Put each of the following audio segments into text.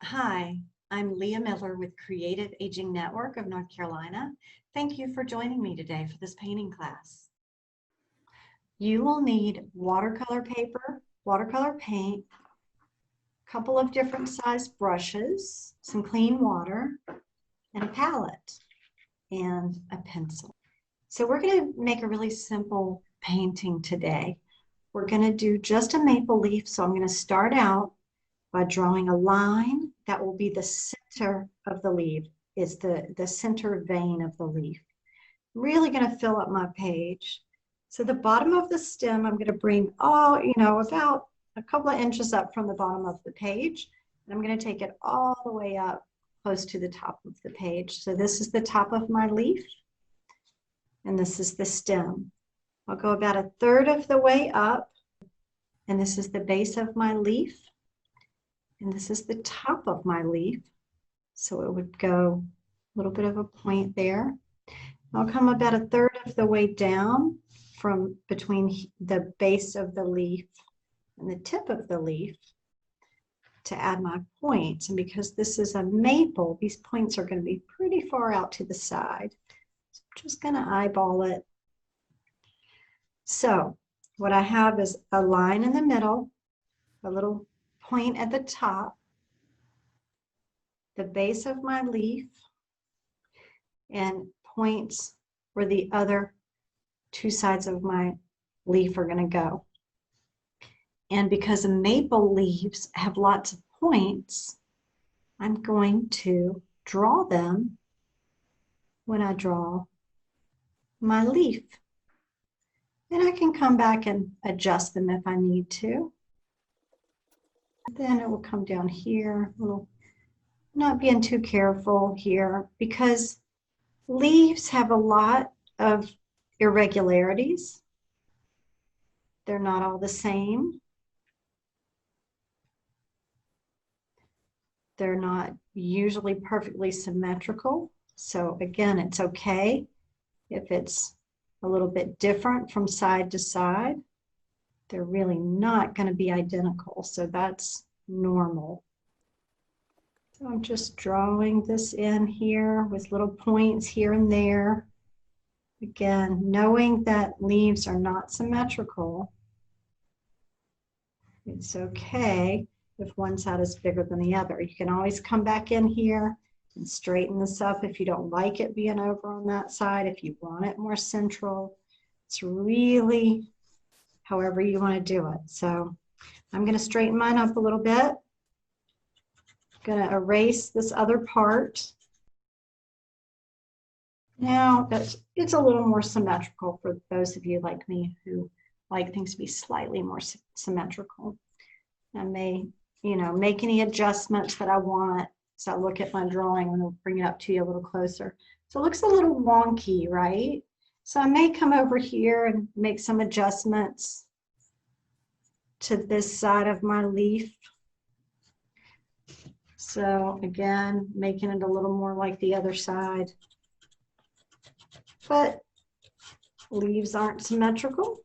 Hi, I'm Leah Miller with Creative Aging Network of North Carolina. Thank you for joining me today for this painting class. You will need watercolor paper, watercolor paint, a couple of different sized brushes, some clean water, and a palette, and a pencil. So we're going to make a really simple painting today. We're going to do just a maple leaf, so I'm going to start out by drawing a line that will be the center of the leaf. It's the center vein of the leaf. I'm really going to fill up my page. So the bottom of the stem, I'm going to bring about a couple of inches up from the bottom of the page. And I'm going to take it all the way up close to the top of the page. So this is the top of my leaf, and this is the stem. I'll go about a third of the way up, and this is the base of my leaf. And this is the top of my leaf. So it would go a little bit of a point there. I'll come about a third of the way down from between the base of the leaf and the tip of the leaf to add my points. And because this is a maple, these points are going to be pretty far out to the side. So I'm just going to eyeball it. So what I have is a line in the middle, a little point at the top, the base of my leaf, and points where the other two sides of my leaf are going to go. And because maple leaves have lots of points, I'm going to draw them when I draw my leaf. And I can come back and adjust them if I need to. Then it will come down here, a little, not being too careful here, because leaves have a lot of irregularities. They're not all the same. They're not usually perfectly symmetrical. So again, it's okay if it's a little bit different from side to side. They're really not going to be identical, so that's normal. So I'm just drawing this in here with little points here and there. Again, knowing that leaves are not symmetrical, it's okay if one side is bigger than the other. You can always come back in here and straighten this up if you don't like it being over on that side, if you want it more central. It's really however you want to do it. So I'm going to straighten mine up a little bit. I'm going to erase this other part. Now it's a little more symmetrical for those of you like me who like things to be slightly more symmetrical. I may, make any adjustments that I want. So I look at my drawing and I'll bring it up to you a little closer. So it looks a little wonky, right? So I may come over here and make some adjustments to this side of my leaf. So again, making it a little more like the other side. But leaves aren't symmetrical.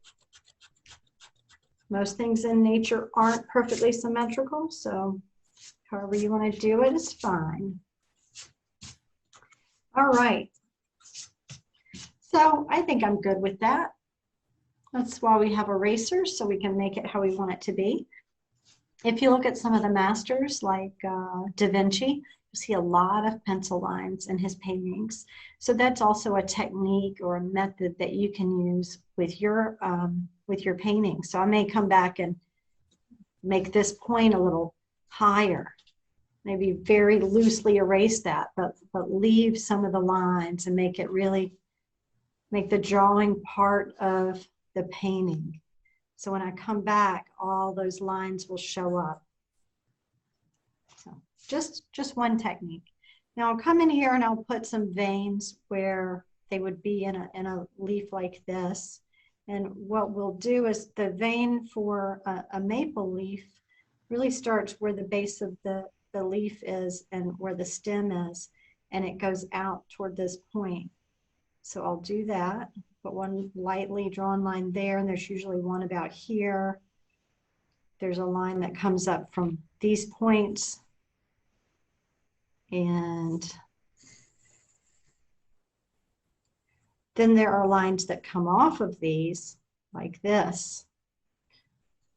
Most things in nature aren't perfectly symmetrical, so however you want to do it is fine. All right. So I think I'm good with that. That's why we have erasers, so we can make it how we want it to be. If you look at some of the masters like Da Vinci, you see a lot of pencil lines in his paintings. So that's also a technique or a method that you can use with your painting. So I may come back and make this point a little higher, maybe very loosely erase that, but leave some of the lines and make it really make the drawing part of the painting. So when I come back, all those lines will show up. So just one technique. Now I'll come in here and I'll put some veins where they would be in a leaf like this. And what we'll do is the vein for a maple leaf really starts where the base of the leaf is and where the stem is, and it goes out toward this point. So I'll do that. Put one lightly drawn line there, and there's usually one about here. There's a line that comes up from these points And then there are lines that come off of these like this.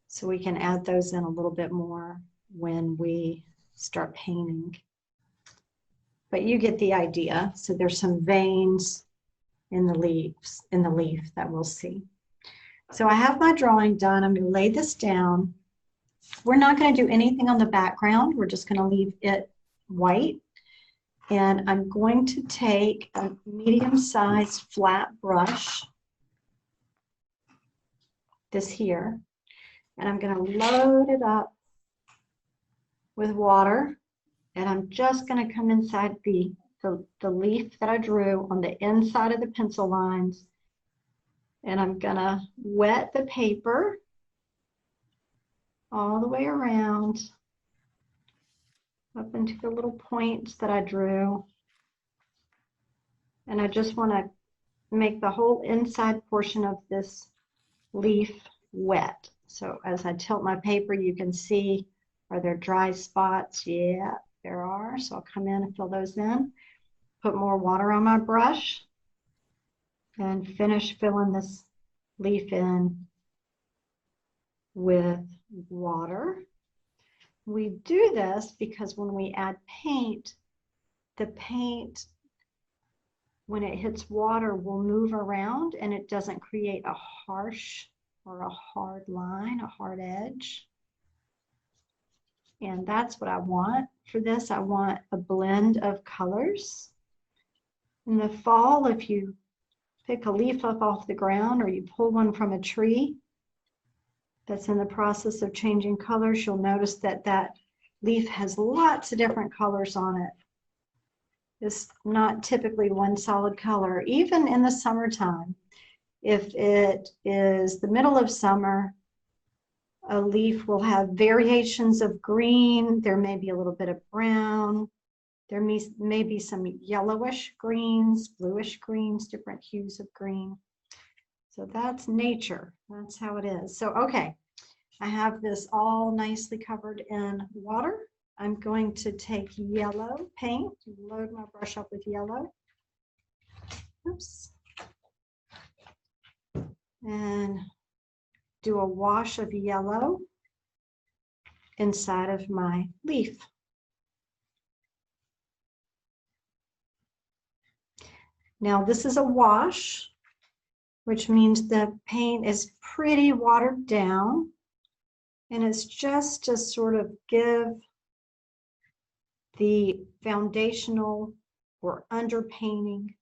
So we can add those in a little bit more when we start painting. But you get the idea. So there's some veins in the leaves, in the leaf that we'll see. So I have my drawing done. I'm going to lay this down. We're not going to do anything on the background. We're just going to leave it white. And I'm going to take a medium-sized flat brush, this here, and I'm going to load it up with water. And I'm just going to come inside the leaf that I drew on the inside of the pencil lines. And I'm going to wet the paper all the way around up into the little points that I drew. And I just want to make the whole inside portion of this leaf wet. So as I tilt my paper, you can see, are there dry spots? Yeah, there are. So I'll come in and fill those in, put more water on my brush, and finish filling this leaf in with water. We do this because when we add paint, the paint, when it hits water, will move around and it doesn't create a harsh or a hard line, a hard edge. And that's what I want for this. I want a blend of colors. In the fall, if you pick a leaf up off the ground or you pull one from a tree that's in the process of changing colors, you'll notice that that leaf has lots of different colors on it. It's not typically one solid color. Even in the summertime, if it is the middle of summer, a leaf will have variations of green. There may be a little bit of brown. There may be some yellowish greens, bluish greens, different hues of green. So that's nature. That's how it is. So, okay, I have this all nicely covered in water. I'm going to take yellow paint, load my brush up with yellow. Oops. And do a wash of yellow inside of my leaf. Now this is a wash, which means the paint is pretty watered down, and it's just to sort of give the foundational or underpainting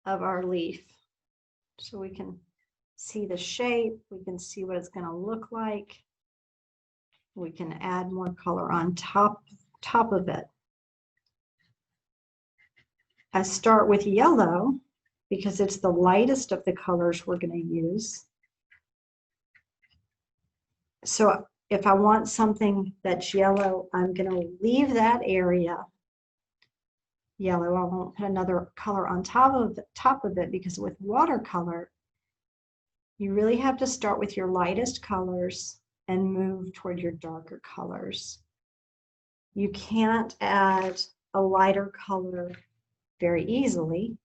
of our leaf. So we can see the shape, we can see what it's going to look like. We can add more color on top of it. I start with yellow because it's the lightest of the colors we're going to use. So if I want something that's yellow, I'm going to leave that area yellow. I won't put another color on top of it because with watercolor, you really have to start with your lightest colors and move toward your darker colors. You can't add a lighter color very easily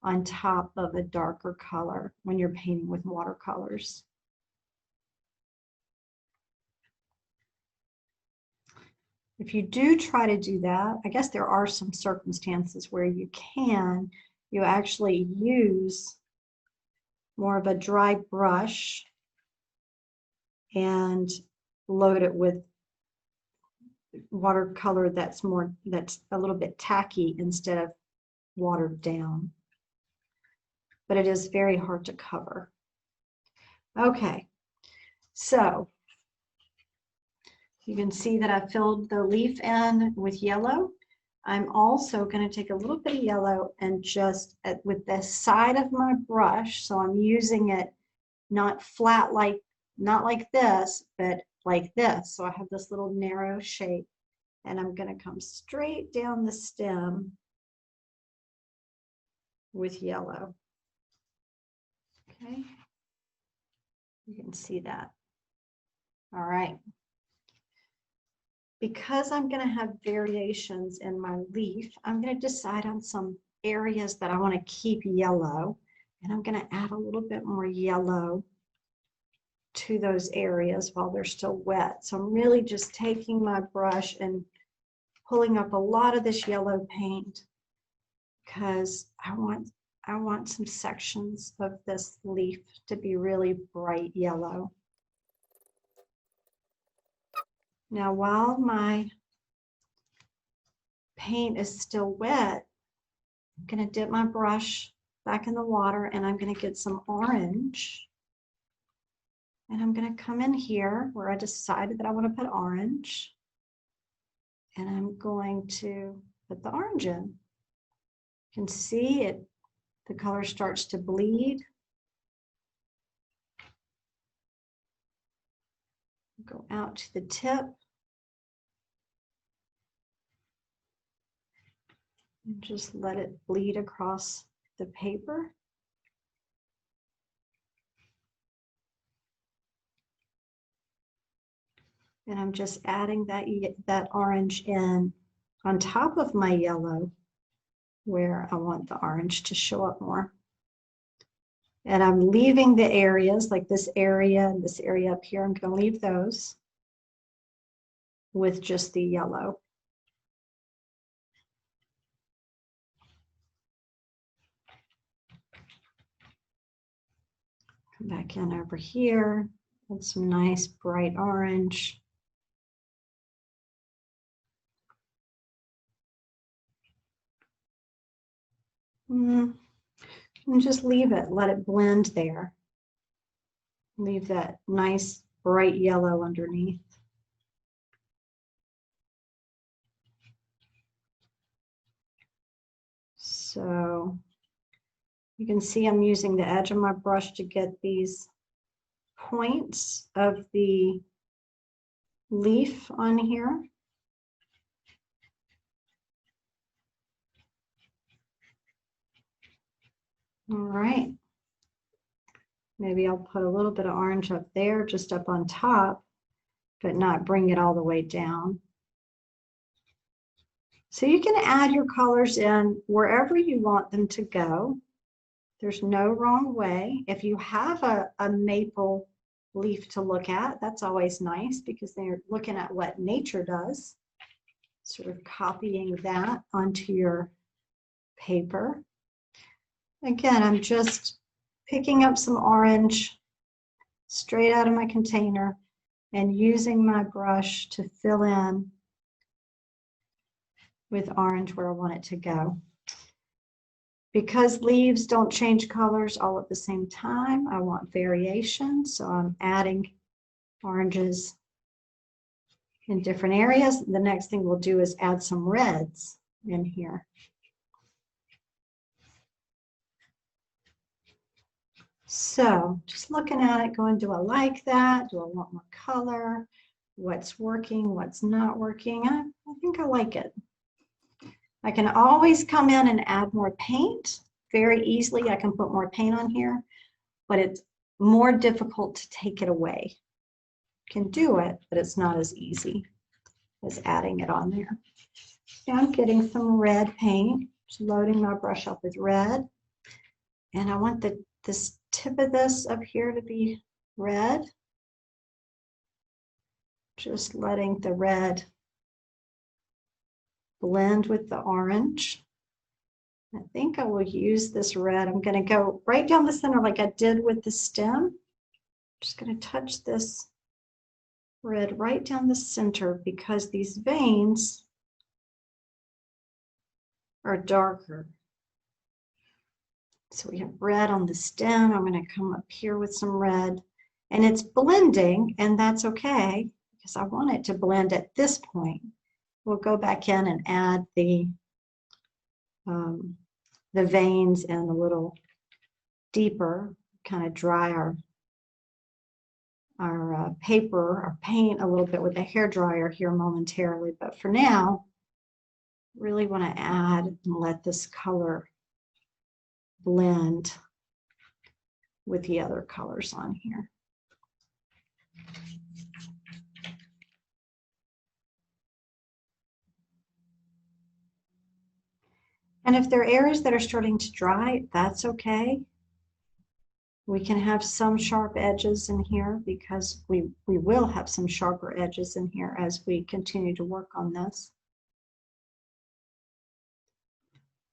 on top of a darker color when you're painting with watercolors. If you do try to do that, I guess there are some circumstances where you actually use more of a dry brush and load it with watercolor that's a little bit tacky instead of watered down. But it is very hard to cover. Okay, so you can see that I filled the leaf in with yellow. I'm also going to take a little bit of yellow and just with the side of my brush, so I'm using it not flat not like this, but like this. So I have this little narrow shape, and I'm going to come straight down the stem with yellow. Okay, you can see that. All right. because I'm going to have variations in my leaf, I'm going to decide on some areas that I want to keep yellow, and I'm going to add a little bit more yellow to those areas while they're still wet. So I'm really just taking my brush and pulling up a lot of this yellow paint because I want some sections of this leaf to be really bright yellow. Now, while my paint is still wet, I'm going to dip my brush back in the water and I'm going to get some orange. And I'm going to come in here where I decided that I want to put orange. And I'm going to put the orange in. You can see it, the color starts to bleed. Go out to the tip. And just let it bleed across the paper. And I'm just adding that orange in on top of my yellow where I want the orange to show up more. And I'm leaving the areas like this area and this area up here. I'm going to leave those with just the yellow. Come back in over here with some nice bright orange. And just leave it, let it blend there. Leave that nice bright yellow underneath. So you can see I'm using the edge of my brush to get these points of the leaf on here. All right. Maybe I'll put a little bit of orange up there, just up on top, but not bring it all the way down. So you can add your colors in wherever you want them to go. There's no wrong way. If you have a maple leaf to look at, that's always nice because they're looking at what nature does, sort of copying that onto your paper. Again, I'm just picking up some orange straight out of my container and using my brush to fill in with orange where I want it to go. Because leaves don't change colors all at the same time, I want variation, so I'm adding oranges in different areas. The next thing we'll do is add some reds in here. So just looking at it, going, do I like that? Do I want more color? What's working? What's not working? I think I like it. I can always come in and add more paint very easily. I can put more paint on here, but it's more difficult to take it away. You can do it, but it's not as easy as adding it on there. Now I'm getting some red paint, just loading my brush up with red. And I want this tip of this up here to be red. Just letting the red blend with the orange. I think I will use this red. I'm going to go right down the center like I did with the stem. Just going to touch this red right down the center because these veins are darker. So we have red on the stem. I'm going to come up here with some red, and it's blending, and that's okay because I want it to blend at this point. We'll go back in and add the veins in a little deeper, kind of dry our paper, our paint a little bit with a hairdryer here momentarily. But for now, really want to add and let this color blend with the other colors on here. And if there are areas that are starting to dry, that's okay. We can have some sharp edges in here because we will have some sharper edges in here as we continue to work on this.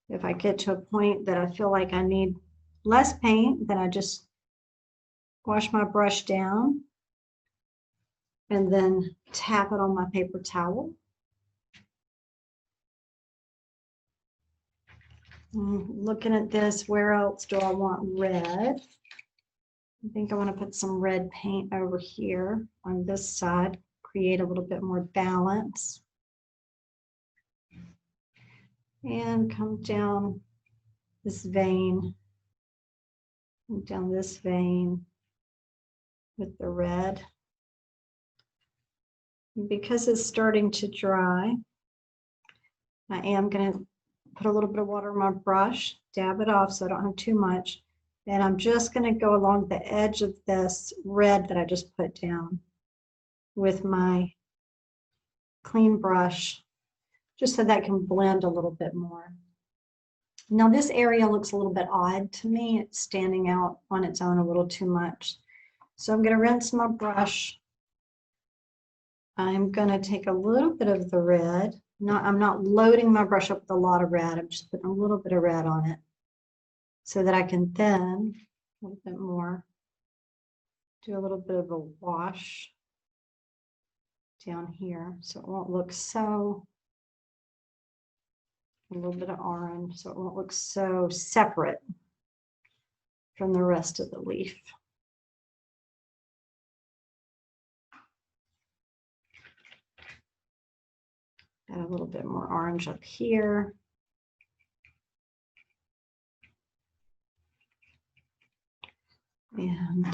If I get to a point that I feel like I need less paint, then I just wash my brush down and then tap it on my paper towel. Looking at this, where else do I want red? I think I want to put some red paint over here on this side, create a little bit more balance. And come down this vein, and down this vein with the red. And because it's starting to dry, I am going to put a little bit of water on my brush, dab it off so I don't have too much. And I'm just going to go along the edge of this red that I just put down with my clean brush, just so that can blend a little bit more. Now this area looks a little bit odd to me. It's standing out on its own a little too much. So I'm going to rinse my brush. I'm going to take a little bit of the red. I'm not loading my brush up with a lot of red. I'm just putting a little bit of red on it so that I can then, a little bit more, do a little bit of a wash down here so it won't look so, a little bit of orange so it won't look so separate from the rest of the leaf. Add a little bit more orange up here. And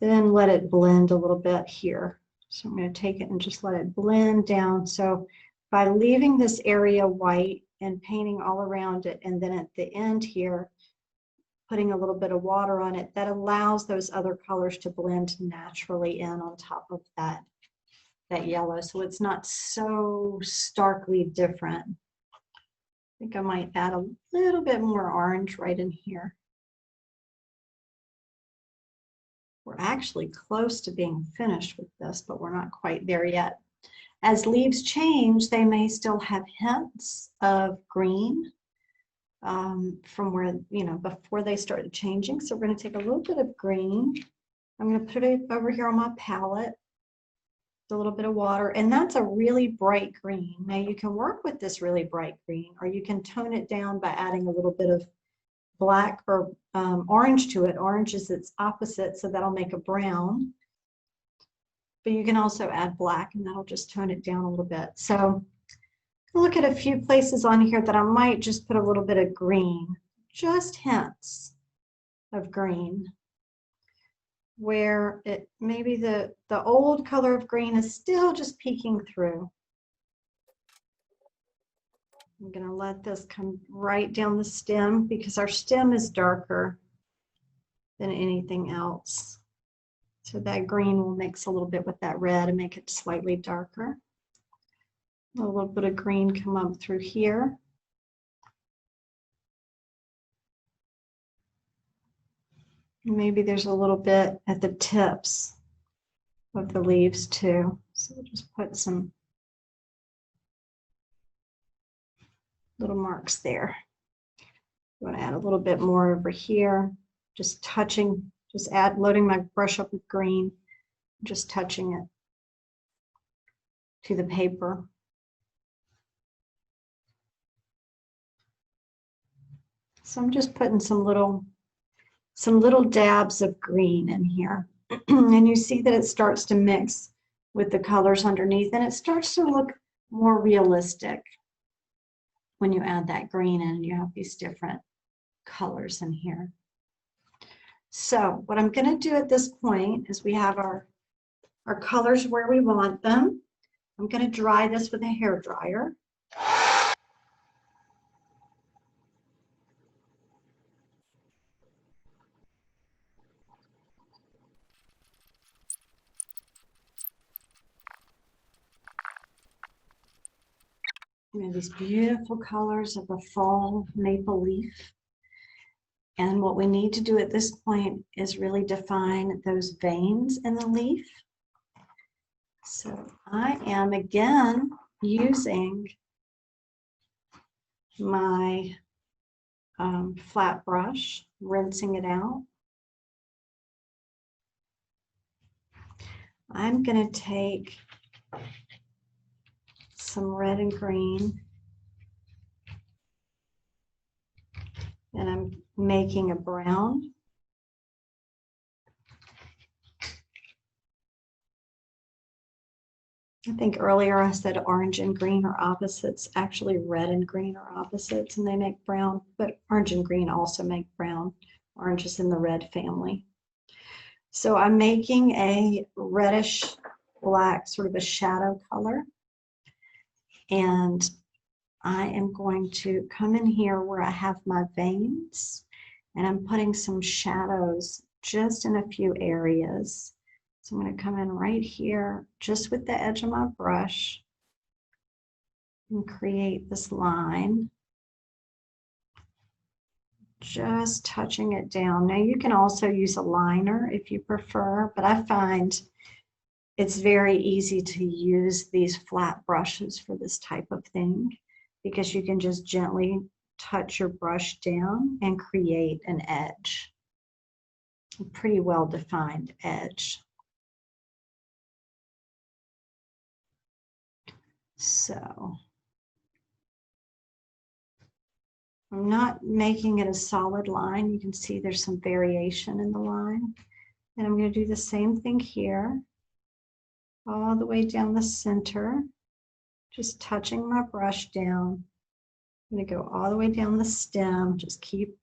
then let it blend a little bit here. So I'm going to take it and just let it blend down. So by leaving this area white and painting all around it, and then at the end here, putting a little bit of water on it, that allows those other colors to blend naturally in on top of that yellow. So it's not so starkly different. I think I might add a little bit more orange right in here. We're actually close to being finished with this, but we're not quite there yet. As leaves change, they may still have hints of green from where, before they started changing. So we're going to take a little bit of green. I'm going to put it over here on my palette, a little bit of water, and that's a really bright green. Now you can work with this really bright green, or you can tone it down by adding a little bit of black or orange to it. Orange is its opposite, so that'll make a brown. But you can also add black, and that'll just tone it down a little bit. So look at a few places on here that I might just put a little bit of green, just hints of green, where it maybe the old color of green is still just peeking through. I'm going to let this come right down the stem because our stem is darker than anything else. So that green will mix a little bit with that red and make it slightly darker. A little bit of green come up through here. Maybe there's a little bit at the tips of the leaves too. So we'll just put some little marks there. I'm going to add a little bit more over here, just touching, loading my brush up with green, just touching it to the paper. So I'm just putting some little dabs of green in here. And you see that it starts to mix with the colors underneath, and it starts to look more realistic when you add that green in and you have these different colors in here. So what I'm going to do at this point is we have our colors where we want them. I'm going to dry this with a hair dryer. We have these beautiful colors of a fall maple leaf. And what we need to do at this point is really define those veins in the leaf. So I am again using my flat brush, rinsing it out. I'm going to take some red and green, and I'm making a brown. I think earlier I said orange and green are opposites. Actually, red and green are opposites and they make brown, but orange and green also make brown. Orange is in the red family. So I'm making a reddish black, sort of a shadow color. And I am going to come in here where I have my veins, and I'm putting some shadows just in a few areas. So I'm going to come in right here, just with the edge of my brush, and create this line, just touching it down. Now you can also use a liner if you prefer, but I find it's very easy to use these flat brushes for this type of thing, because you can just gently touch your brush down and create an edge, a pretty well defined edge. So I'm not making it a solid line. You can see there's some variation in the line. And I'm going to do the same thing here, all the way down the center, just touching my brush down. I'm going to go all the way down the stem, just keep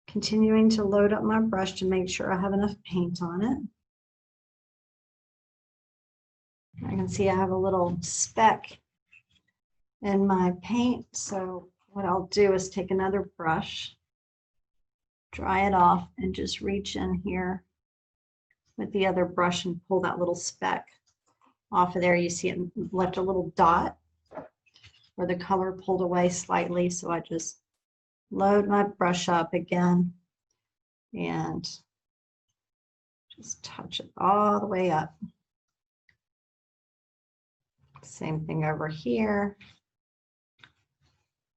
continuing to load up my brush to make sure I have enough paint on it. I can see I have a little speck in my paint, so what I'll do is take another brush, dry it off, and just reach in here with the other brush and pull that little speck off of there. You see it left a little dot where the color pulled away slightly, so I just load my brush up again and just touch it all the way up. Same thing over here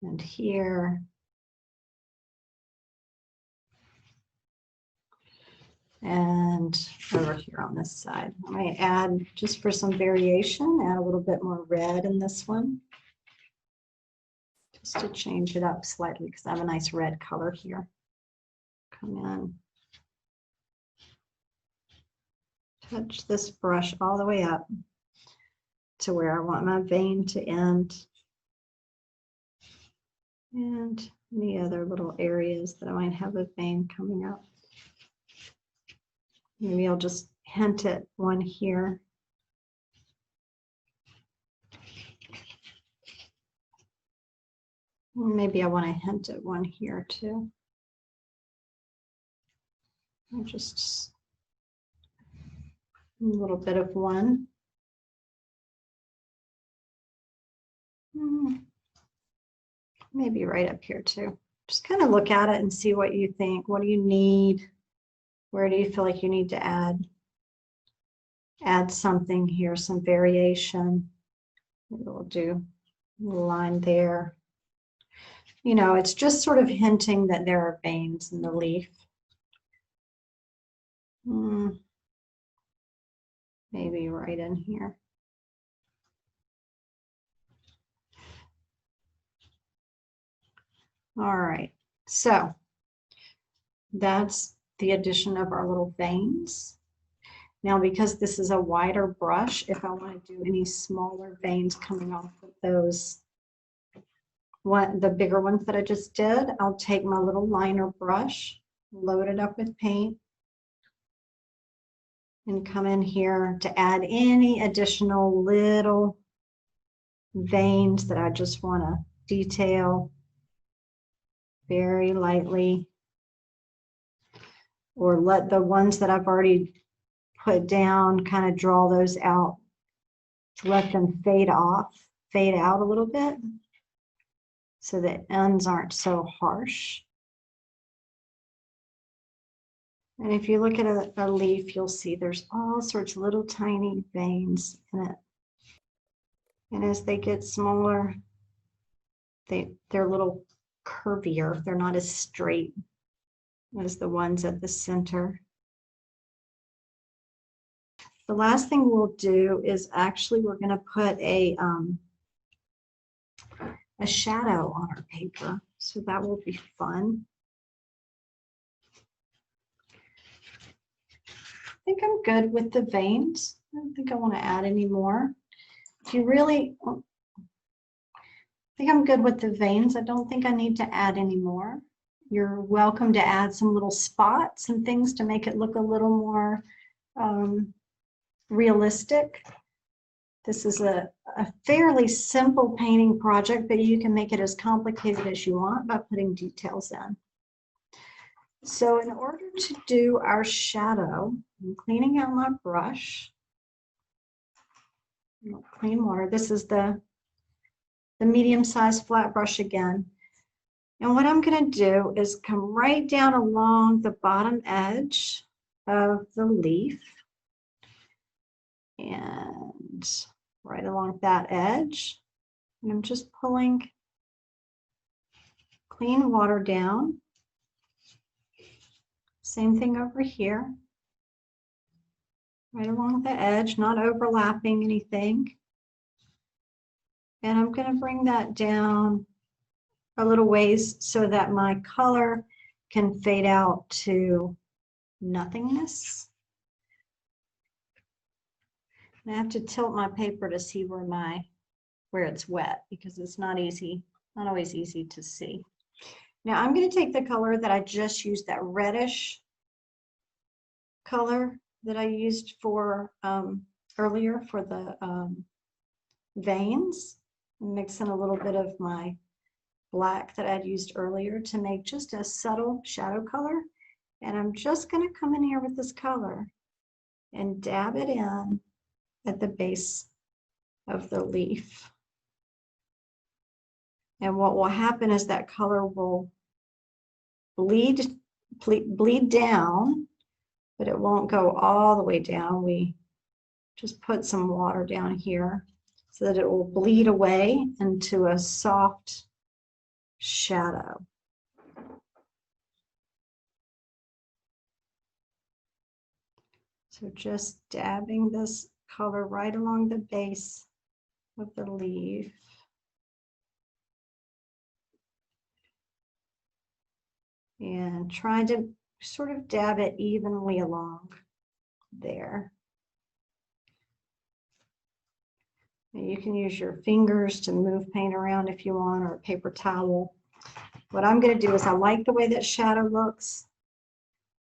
and here. And over here on this side. I might add, just for some variation, add a little bit more red in this one, just to change it up slightly, because I have a nice red color here. Come in, touch this brush all the way up to where I want my vein to end, and any other little areas that I might have a vein coming up. Maybe I'll just hint at one here. Maybe I want to hint at one here too. I'll just a little bit of one. Maybe right up here too. Just kind of look at it and see what you think. What do you need? Where do you feel like you need to add something here, some variation? Maybe we'll do a line there. You know, it's just sort of hinting that there are veins in the leaf. Maybe right in here. All right, so that's the addition of our little veins. Now, because this is a wider brush, if I want to do any smaller veins coming off of those, the bigger ones that I just did, I'll take my little liner brush, load it up with paint, and come in here to add any additional little veins that I just want to detail very lightly, or let the ones that I've already put down kind of draw those out, let them fade fade out a little bit so the ends aren't so harsh. And if you look at a leaf, you'll see there's all sorts of little tiny veins in it. And as they get smaller, they're a little curvier. They're not as straight as the ones at the center. The last thing we'll do is actually we're going to put a shadow on our paper. So that will be fun. I think I'm good with the veins. I don't think I want to add any more. If you really, I think I'm good with the veins. I don't think I need to add any more. You're welcome to add some little spots and things to make it look a little more realistic. This is a fairly simple painting project, but you can make it as complicated as you want by putting details in. So in order to do our shadow, I'm cleaning out my brush. Clean water. This is the medium-sized flat brush again. And what I'm going to do is come right down along the bottom edge of the leaf. And right along that edge. And I'm just pulling clean water down. Same thing over here. Right along the edge, not overlapping anything. And I'm going to bring that down a little ways so that my color can fade out to nothingness. And I have to tilt my paper to see where it's wet because it's not always easy to see. Now I'm going to take the color that I just used, that reddish color that I used for earlier for the veins, and mix in a little bit of my black that I'd used earlier to make just a subtle shadow color. And I'm just going to come in here with this color and dab it in at the base of the leaf. And what will happen is that color will bleed down, but it won't go all the way down. We just put some water down here so that it will bleed away into a soft shadow. So just dabbing this color right along the base of the leaf. And trying to sort of dab it evenly along there. And you can use your fingers to move paint around if you want, or a paper towel. What I'm going to do is I like the way that shadow looks.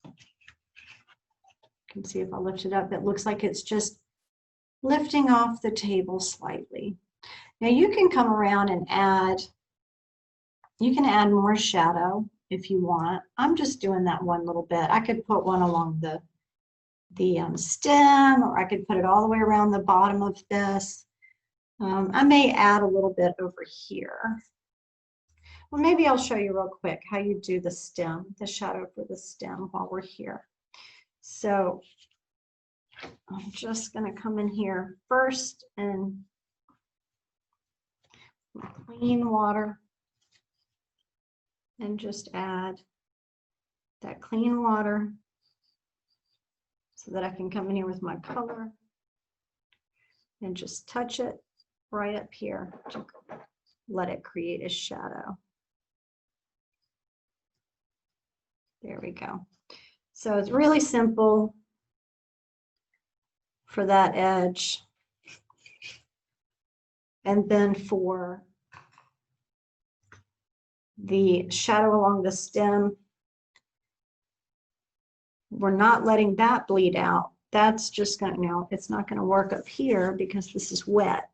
You can see if I lift it up, it looks like it's just lifting off the table slightly. Now you can come around and add more shadow if you want. I'm just doing that one little bit. I could put one along the stem, or I could put it all the way around the bottom of this. I may add a little bit over here. Well, maybe I'll show you real quick how you do the stem, the shadow for the stem while we're here. So I'm just going to come in here first and clean water and just add that clean water so that I can come in here with my color and just touch it right up here to let it create a shadow. There we go. So it's really simple for that edge. And then for the shadow along the stem, we're not letting that bleed out. That's just going to, now it's not going to work up here because this is wet.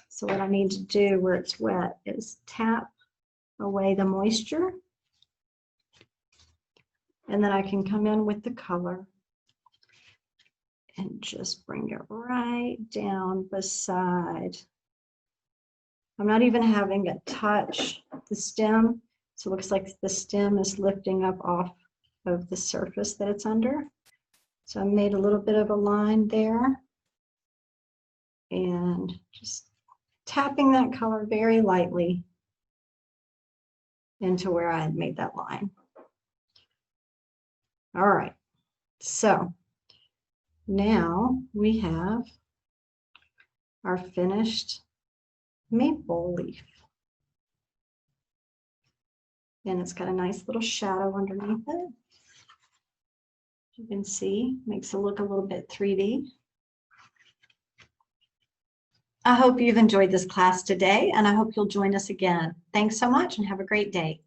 So what I need to do where it's wet is tap away the moisture. And then I can come in with the color and just bring it right down beside I'm not even having to touch the stem. So it looks like the stem is lifting up off of the surface that it's under. So I made a little bit of a line there and just tapping that color very lightly into where I had made that line. All right, so now we have our finished maple leaf. And it's got a nice little shadow underneath it. You can see, makes it look a little bit 3D. I hope you've enjoyed this class today, and I hope you'll join us again. Thanks so much and have a great day.